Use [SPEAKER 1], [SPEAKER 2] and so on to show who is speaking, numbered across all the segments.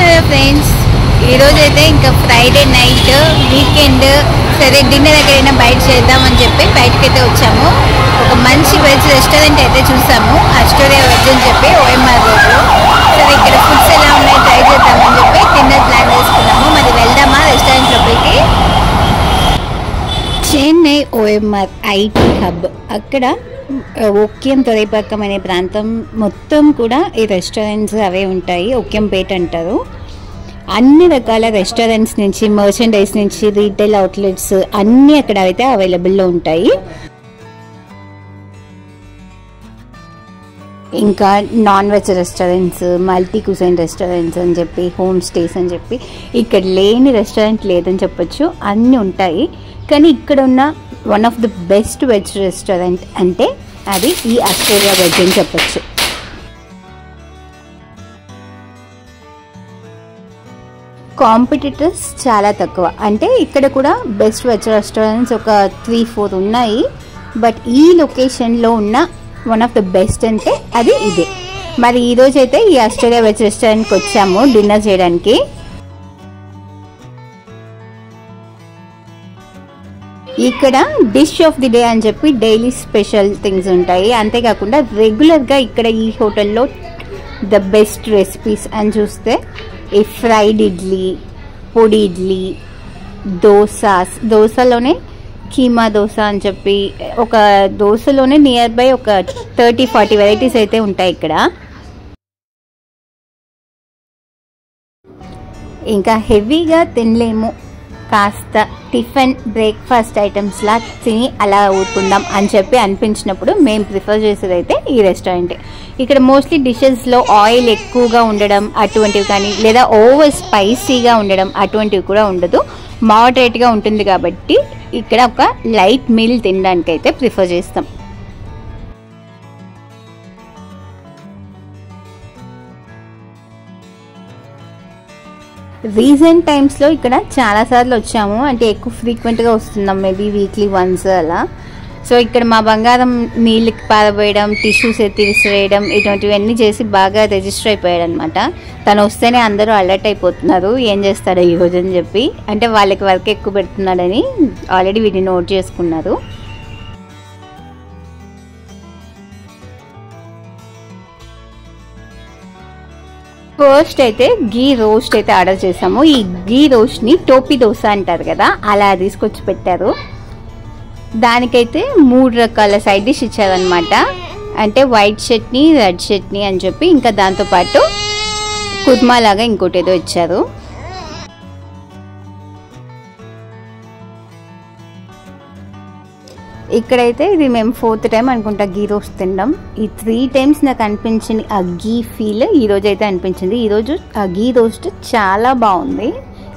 [SPEAKER 1] Hello friends, ఈరోజైతే ఇంకా Friday night weekend, సరే డిన్నర్ ఎక్కడైనా బయట చేద్దామని చెప్పి బయటకైతే వచ్చాము. ఒక మంచి వెజ్ రెస్టారెంట్ అయితే చూసాము, ఆస్టోరియా వెజ్ అని చెప్పి OMR రోడ్లో. సరే ఇక్కడ ఫుడ్స్ ఎలా ఉన్నాయి ట్రై చేద్దామని చెప్పి డిన్నర్ ప్లాన్ చేసుకున్నాము. మరి వెళ్దామా రెస్టారెంట్ లోపలికి? చెన్నై OMR IT హబ్, అక్కడ ఒక్యం తొరైపాకం అనే ప్రాంతం మొత్తం కూడా ఈ రెస్టారెంట్స్ అవే ఉంటాయి. ఒక్యంపేట అంటారు. అన్ని రకాల రెస్టారెంట్స్ నుంచి, మర్చెండైజ్ నుంచి, రీటైల్ అవుట్లెట్స్ అన్నీ అక్కడ అయితే అవైలబుల్లో ఉంటాయి. ఇంకా non veg restaurants, multi cuisine restaurants అని చెప్పి, హోమ్ స్టేస్ అని చెప్పి ఇక్కడ లేని రెస్టారెంట్ లేదని చెప్పొచ్చు, అన్నీ ఉంటాయి. కానీ ఇక్కడ ఉన్న one of the best veg restaurant అంటే అది ఈ ఆస్ట్రేలియా వెజ్ అని చెప్పొచ్చు. కాంపిటీటర్స్ చాలా తక్కువ. అంటే ఇక్కడ కూడా బెస్ట్ వెజ్ రెస్టారెంట్స్ ఒక 3-4 ఉన్నాయి. బట్ ఈ లొకేషన్లో ఉన్న వన్ ఆఫ్ ద బెస్ట్ అంటే అది ఇదే. మరి ఈరోజు అయితే ఈ ఆస్ట్రేలియా వెజ్ రెస్టారెంట్కి వచ్చాము డిన్నర్ చేయడానికి. ఇక్కడ డిష్ ఆఫ్ ది డే అని చెప్పి డైలీ స్పెషల్ థింగ్స్ ఉంటాయి. అంతేకాకుండా రెగ్యులర్గా ఇక్కడ ఈ హోటల్లో ద బెస్ట్ రెసిపీస్ అని చూస్తే ఈ ఫ్రైడ్ ఇడ్లీ, పొడి ఇడ్లీ, దోశలోనే కీమా దోశ అని చెప్పి ఒక దోశలోనే నియర్ బై ఒక 30-40 వెరైటీస్ అయితే ఉంటాయి ఇక్కడ. ఇంకా హెవీగా తినలేము, కాస్త టిఫిన్ బ్రేక్ఫాస్ట్ ఐటమ్స్లా తిని అలా ఊరుకుందాం అని చెప్పి అనిపించినప్పుడు మేము ప్రిఫర్ చేసేది అయితే ఈ రెస్టారెంట్. ఇక్కడ మోస్ట్లీ డిషెస్లో ఆయిల్ ఎక్కువగా ఉండడం అటువంటివి కానీ, లేదా ఓవర్ స్పైసీగా ఉండడం అటువంటివి కూడా ఉండదు. మోడరేట్గా ఉంటుంది కాబట్టి ఇక్కడ ఒక లైట్ మీల్ తినడానికి అయితే ప్రిఫర్ చేస్తాం. రీసెంట్ టైమ్స్లో ఇక్కడ చాలాసార్లు వచ్చాము, అంటే ఎక్కువ ఫ్రీక్వెంట్గా వస్తున్నాం, మేబీ వీక్లీ వన్స్ అలా. సో ఇక్కడ మా బంగారం నీళ్ళకి పారబోయడం, టిష్యూస్ ఎత్తి విసిరేయడం ఇటువంటివన్నీ చేసి బాగా రిజిస్టర్ అయిపోయాడు అనమాట. తను వస్తేనే అందరూ అలర్ట్ అయిపోతున్నారు, ఏం చేస్తాడో ఈరోజు అని చెప్పి. అంటే వాళ్ళకి వర్క్ ఎక్కువ పెడుతున్నాడని ఆల్రెడీ వీటిని నోట్ చేసుకున్నారు. ఫస్ట్ అయితే గీ రోస్ట్ అయితే ఆర్డర్ చేసాము. ఈ గీ రోస్ట్ని టోపీ దోశ అంటారు కదా, అలా తీసుకొచ్చి పెట్టారు. దానికైతే 3 రకాల సైడ్ డిష్ ఇచ్చారనమాట. అంటే వైట్ చట్నీ, రెడ్ చట్నీ అని చెప్పి, ఇంకా దాంతోపాటు కుర్మా లాగా ఇంకోటి ఏదో ఇచ్చారు. ఇక్కడైతే ఇది మేము 4th టైం అనుకుంటా గీ రోస్ట్ తినడం. ఈ 3 times నాకు అనిపించింది ఆ గీ ఫీల్ ఈరోజు అయితే అనిపించింది. ఈరోజు ఆ గీ రోస్ట్ చాలా బాగుంది.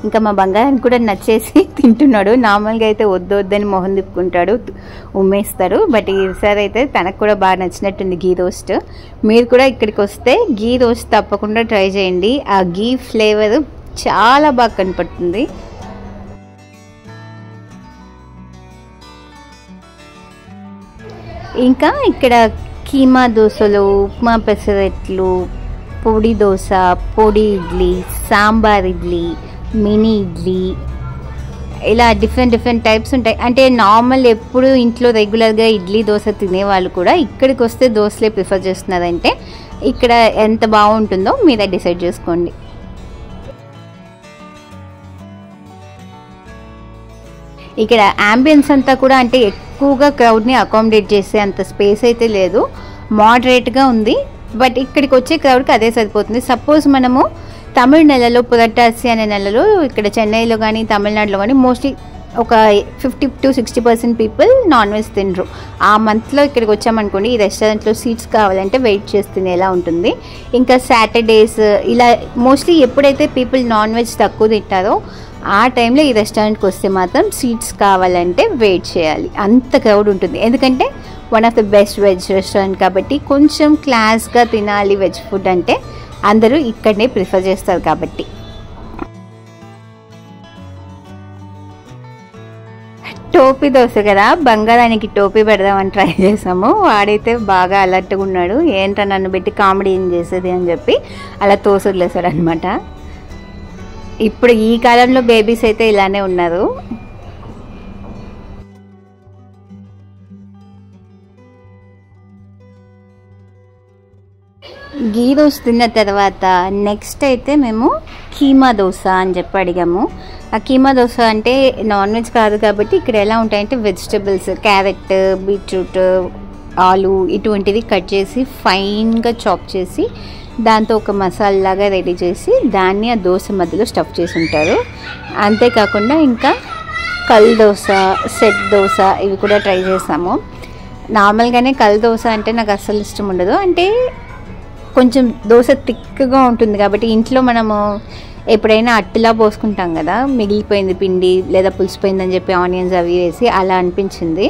[SPEAKER 1] ఇంకా మా బంగారానికి కూడా నచ్చేసి తింటున్నాడు. నార్మల్గా అయితే వద్దని మొహం తిప్పుకుంటాడు, ఉమ్మేస్తాడు. బట్ ఈసారి అయితే తనకు కూడా బాగా నచ్చినట్టుంది గీ రోస్ట్. మీరు కూడా ఇక్కడికి వస్తే గీ రోస్ట్ తప్పకుండా ట్రై చేయండి. ఆ గీ ఫ్లేవర్ చాలా బాగా కనపడుతుంది. ఇంకా ఇక్కడ కీమా దోశలు, ఉప్మా పెసరట్లు, పొడి దోశ, పొడి ఇడ్లీ, సాంబార్ ఇడ్లీ, మినీ ఇడ్లీ, ఇలా డిఫరెంట్ టైప్స్ ఉంటాయి. అంటే నార్మల్ ఎప్పుడు ఇంట్లో రెగ్యులర్గా ఇడ్లీ దోశ తినేవాళ్ళు కూడా ఇక్కడికి వస్తే దోశలే ప్రిఫర్ చేస్తున్నారంటే ఇక్కడ ఎంత బాగుంటుందో మీరే డిసైడ్ చేసుకోండి. ఇక్కడ అంబియన్స్ అంతా కూడా అంటే ఎక్కువగా క్రౌడ్ని అకామిడేట్ చేసే అంత స్పేస్ అయితే లేదు, మోడరేట్గా ఉంది. బట్ ఇక్కడికి వచ్చే క్రౌడ్కి అదే సరిపోతుంది. సపోజ్ మనము తమిళ నెలలో, పురటాసి అనే నెలలో ఇక్కడ చెన్నైలో కానీ తమిళనాడులో కానీ మోస్ట్లీ ఒక 50-60% పీపుల్ నాన్ వెజ్ తినరు. ఆ మంత్లో ఇక్కడికి వచ్చామనుకోండి, ఈ రెస్టారెంట్లో సీట్స్ కావాలంటే వెయిట్ చేస్తూనే ఎలా ఉంటుంది. ఇంకా సాటర్డేస్ ఇలా మోస్ట్లీ ఎప్పుడైతే పీపుల్ నాన్ వెజ్ తక్కువ తింటారో ఆ టైంలో ఈ రెస్టారెంట్కి వస్తే మాత్రం సీట్స్ కావాలంటే వెయిట్ చేయాలి, అంత క్రౌడ్ ఉంటుంది. ఎందుకంటే one of the best veg restaurant కాబట్టి కొంచెం క్లాస్గా తినాలి వెజ్ ఫుడ్ అంటే అందరూ ఇక్కడనే ప్రిఫర్ చేస్తారు కాబట్టి. టోపీ దోశ కదా, బంగారానికి టోపీ పెడదామని ట్రై చేసాము. వాడైతే బాగా అలర్ట్గా ఉన్నాడు, ఏంటో నన్ను పెట్టి కామెడీ ఏం చేసేది అని చెప్పి అలా తోసి వదిలేసాడు అనమాట. ఇప్పుడు ఈ కాలంలో బేబీస్ అయితే ఇలానే ఉన్నారు. గీ దోశ తిన్న తర్వాత నెక్స్ట్ అయితే మేము కీమా దోశ అని చెప్పి అడిగాము. ఆ కీమా దోశ అంటే నాన్ వెజ్ కాదు కాబట్టి ఇక్కడ ఎలా ఉంటాయంటే వెజిటబుల్స్, క్యారెట్, బీట్రూట్, ఆలు ఇటువంటివి కట్ చేసి ఫైన్గా చాప్ చేసి దాంతో ఒక మసాలా లాగా రెడీ చేసి దాన్ని ఆ దోశ మధ్యలో స్టఫ్ చేసి ఉంటారు. అంతేకాకుండా ఇంకా కల్ దోశ, సెట్ దోశ ఇవి కూడా ట్రై చేసాము. నార్మల్గానే కల్ దోశ అంటే నాకు అస్సలు ఇష్టం ఉండదు. అంటే కొంచెం దోశ థిక్గా ఉంటుంది కాబట్టి ఇంట్లో మనము ఎప్పుడైనా అట్టులా పోసుకుంటాం కదా, మిగిలిపోయింది పిండి లేదా పులిసిపోయిందని చెప్పి ఆనియన్స్ అవి వేసి అలా అనిపించింది.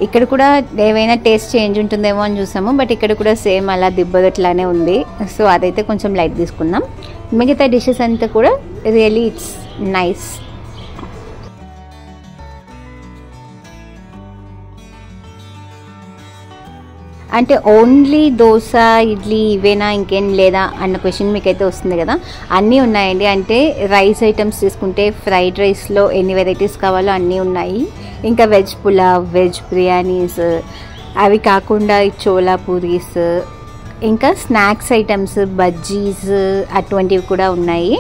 [SPEAKER 1] ఇక్కడ కూడా ఏవైనా టేస్ట్ చేంజ్ ఉంటుందేమో అని చూసాము, బట్ ఇక్కడ కూడా సేమ్ అలా దిబ్బదట్లానే ఉంది. సో అదైతే కొంచెం లైట్ తీసుకున్నాం. మిగతా డిషెస్ అంతా కూడా రియలీ ఇట్స్ నైస్. అంటే ఓన్లీ దోశ, ఇడ్లీ ఇవేనా ఇంకేం లేదా అన్న క్వశ్చన్ మీకైతే వస్తుంది కదా. అన్నీ ఉన్నాయండి. అంటే రైస్ ఐటమ్స్ తీసుకుంటే ఫ్రైడ్ రైస్లో ఎన్ని వెరైటీస్ కావాలో అన్నీ ఉన్నాయి. ఇంకా వెజ్ పులావ్, వెజ్ బిర్యానీస్, అవి కాకుండా చోలా పూరీస్, ఇంకా స్నాక్స్ ఐటమ్స్ బజ్జీస్ అటువంటివి కూడా ఉన్నాయి.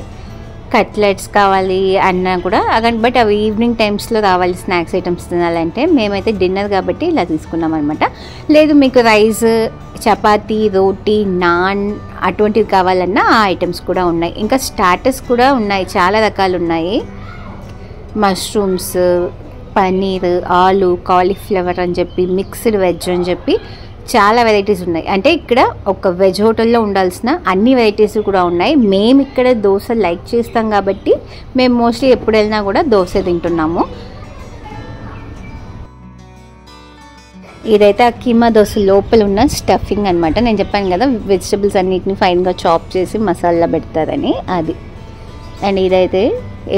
[SPEAKER 1] కట్లెట్స్ కావాలి అన్నా కూడా బట్ అవి ఈవినింగ్ టైమ్స్లో రావాలి స్నాక్స్ ఐటమ్స్ తినాలంటే. మేమైతే డిన్నర్ కాబట్టి ఇలా తీసుకున్నాం అనమాట. లేదు మీకు రైస్, చపాతీ, రోటీ, నాన్ అటువంటివి కావాలన్నా ఆ ఐటమ్స్ కూడా ఉన్నాయి. ఇంకా స్టార్టర్స్ కూడా ఉన్నాయి, చాలా రకాలు ఉన్నాయి. మష్రూమ్స్, పన్నీర్, ఆలు, కాలీఫ్లవర్ అని చెప్పి, మిక్స్డ్ వెజ్ అని చెప్పి చాలా వెరైటీస్ ఉన్నాయి. అంటే ఇక్కడ ఒక వెజ్ హోటల్లో ఉండాల్సిన అన్ని వెరైటీస్ కూడా ఉన్నాయి. మేము ఇక్కడ దోశ లైక్ చేస్తాం కాబట్టి మేము మోస్ట్లీ ఎప్పుడు వెళ్ళినా కూడా దోశ తింటున్నాము. ఇదైతే ఆ కీమా దోశ లోపల ఉన్న స్టఫింగ్ అనమాట. నేను చెప్పాను కదా వెజిటబుల్స్ అన్నిటిని ఫైన్గా చాప్ చేసి మసాలా పెడతారని, అది. అండ్ ఇదైతే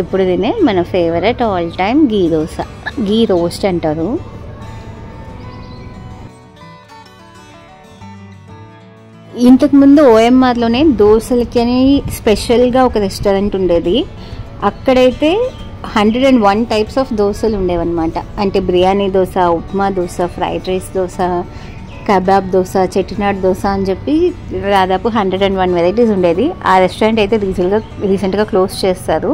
[SPEAKER 1] ఎప్పుడు తినే మన ఫేవరెట్ ఆల్ టైమ్ గీ దోశ, గీ రోస్ట్ అంటారు. ఇంతకుముందు ఓఎంఆర్లోనే దోశలకి స్పెషల్గా ఒక రెస్టారెంట్ ఉండేది. అక్కడైతే 101 టైప్స్ ఆఫ్ దోశలు ఉండేవన్నమాట. అంటే biryani dosa, upma dosa, fried rice dosa, kebab dosa, Chettinad dosa అని చెప్పి దాదాపు 101 వెరైటీస్ ఉండేది. ఆ రెస్టారెంట్ అయితే రీసెంట్గా క్లోజ్ చేస్తారు.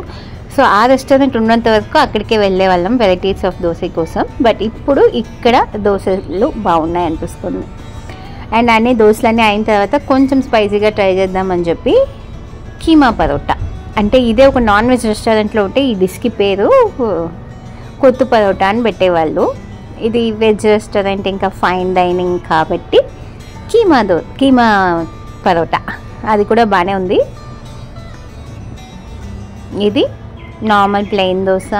[SPEAKER 1] సో ఆ రెస్టారెంట్ ఉన్నంత వరకు అక్కడికే వెళ్ళే వాళ్ళం వెరైటీస్ ఆఫ్ దోశ కోసం. బట్ ఇప్పుడు ఇక్కడ దోశలు బాగున్నాయి అనిపిస్తుంది. అండ్ అన్ని దోశలన్నీ అయిన తర్వాత కొంచెం స్పైసీగా ట్రై చేద్దామని చెప్పి కీమా పరోటా, అంటే ఇదే ఒక నాన్ వెజ్ రెస్టారెంట్లో ఉంటే ఈ డిష్కి పేరు కొత్తు పరోటా అని పెట్టేవాళ్ళు. ఇది వెజ్ రెస్టారెంట్ ఇంకా ఫైన్ డైనింగ్ కాబట్టి కీమా పరోటా, అది కూడా బాగానే ఉంది. ఇది నార్మల్ ప్లెయిన్ దోశ,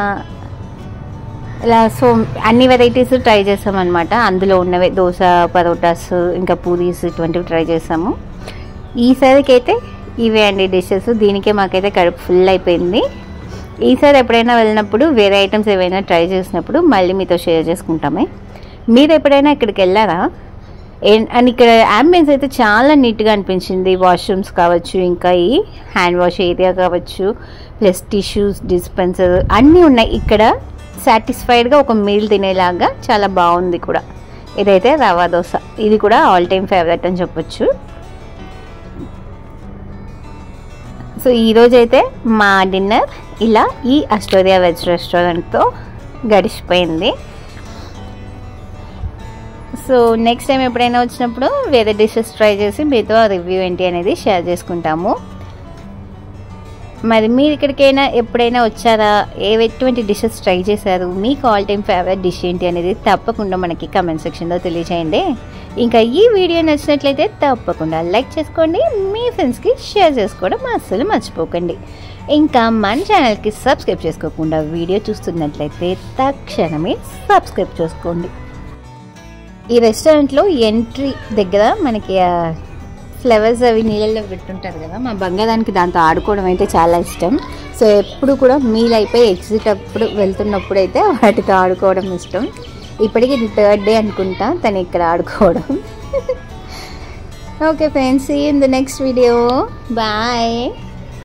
[SPEAKER 1] ఇలా సో అన్ని వెరైటీస్ ట్రై చేసామన్నమాట. అందులో ఉన్నవే దోశ, పరోటాస్, ఇంకా పూరీస్ ఇటువంటివి ట్రై చేసాము. ఈసారికి అయితే ఇవే అండి డిషెస్. దీనికే మాకైతే కడుపు ఫుల్ అయిపోయింది. ఈసారి ఎప్పుడైనా వెళ్ళినప్పుడు వేరే ఐటమ్స్ ఏవైనా ట్రై చేసినప్పుడు మళ్ళీ మీతో షేర్ చేసుకుంటామే. మీరు ఎప్పుడైనా ఇక్కడికి వెళ్ళారా? అండ్ ఇక్కడ అంబియన్స్ అయితే చాలా నీట్గా అనిపించింది. వాష్రూమ్స్ కావచ్చు, ఇంకా ఈ హ్యాండ్ వాష్ ఏరియా కావచ్చు, ప్లస్ టిష్యూస్, డిస్పెన్సర్ అన్నీ ఉన్నాయి ఇక్కడ. సాటిస్ఫైడ్గా ఒక మీల్ తినేలాగా చాలా బాగుంది కూడా. ఇదైతే రవా దోశ, ఇది కూడా ఆల్ టైమ్ ఫేవరెట్ అని చెప్పొచ్చు. సో ఈరోజైతే మా డిన్నర్ ఇలా ఈ అస్టోరియా వెజ్ రెస్టారెంట్తో గడిచిపోయింది. సో నెక్స్ట్ టైం ఎప్పుడైనా వచ్చినప్పుడు వేరే డిషెస్ ట్రై చేసి మీతో రివ్యూ ఏంటి అనేది షేర్ చేసుకుంటాము. మరి మీరు ఇక్కడికైనా ఎప్పుడైనా వచ్చారా? ఎటువంటి డిషెస్ ట్రై చేశారు? మీకు ఆల్ టైమ్ ఫేవరెట్ డిష్ ఏంటి అనేది తప్పకుండా మనకి కమెంట్ సెక్షన్లో తెలియజేయండి. ఇంకా ఈ వీడియో నచ్చినట్లయితే తప్పకుండా లైక్ చేసుకోండి, మీ ఫ్రెండ్స్కి షేర్ చేసుకోవడం అస్సలు మర్చిపోకండి. ఇంకా మన ఛానల్కి సబ్స్క్రైబ్ చేసుకోకుండా వీడియో చూస్తున్నట్లయితే తక్షణమే సబ్స్క్రైబ్ చేసుకోండి. ఈ రెస్టారెంట్లో ఎంట్రీ దగ్గర మనకి ఫ్లవర్స్ అవి నీళ్ళల్లో పెట్టుంటారు కదా, మా బంగారానికి దాంతో ఆడుకోవడం అయితే చాలా ఇష్టం. సో ఎప్పుడు కూడా మీల్ అయిపోయి ఎగ్జిట్ అప్పుడు వెళ్తున్నప్పుడు అయితే వాటితో ఆడుకోవడం ఇష్టం. ఇప్పటికి ఇది 3rd డే అనుకుంటా తను ఇక్కడ ఆడుకోవడం. Okay friends, see you in the next video. Bye.